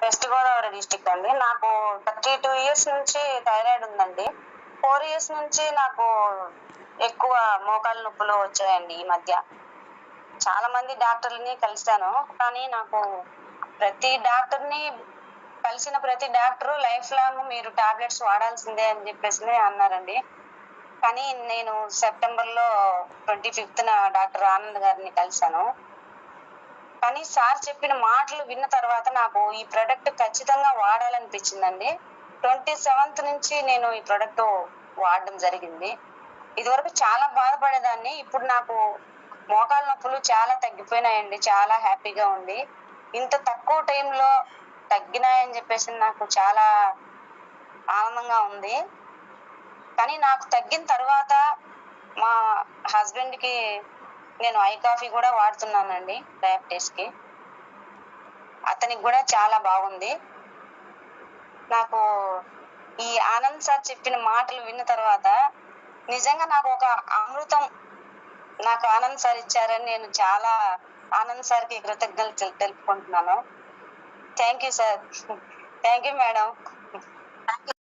West Godavari district అండి. నాకు 32 years నుంచి థైరాయిడ్ ఉందండి. 4 ఇయర్స్ నుంచి నాకు ఎక్కువ మోకాళ్ళ నొప్పులు వచ్చాయండి ఈ మధ్య. చాలా మంది డాక్టర్లని కలిశాను, కానీ నాకు కలిసిన ప్రతి డాక్టరు లైఫ్ లాంగ్ మీరు టాబ్లెట్స్ వాడాల్సిందే అని చెప్పేసి అన్నారండి. కానీ నేను సెప్టెంబర్లో 25న డాక్టర్ ఆనంద్ గారిని కలిశాను. కానీ సార్ చెప్పిన మాటలు విన్న తర్వాత నాకు ఈ ప్రొడక్ట్ ఖచ్చితంగా వాడాలనిపించిందండి. 27th నుంచి నేను ఈ ప్రొడక్ట్ వాడడం జరిగింది. ఇదివరకు చాలా బాధపడేదాన్ని. ఇప్పుడు నాకు మోకాళ్ళ నొప్పులు చాలా తగ్గిపోయినాయండి. చాలా హ్యాపీగా ఉంది. ఇంత తక్కువ టైంలో తగ్గినాయని చెప్పేసి నాకు చాలా ఆనందంగా ఉంది. కానీ నాకు తగ్గిన తర్వాత మా హస్బెండ్కి నేను ఐ కాఫీ కూడా వాడుతున్నానండి డయాబెటీస్కి. అతనికి కూడా చాలా బాగుంది. నాకు ఈ ఆనంద్ సార్ చెప్పిన మాటలు విన్న తర్వాత నిజంగా నాకు ఒక అమృతం నాకు ఆనంద్ సార్ ఇచ్చారని నేను చాలా ఆనంద్ సార్కి కృతజ్ఞతలు తెలుపుకుంటున్నాను. Thank you sir. Thank you madam.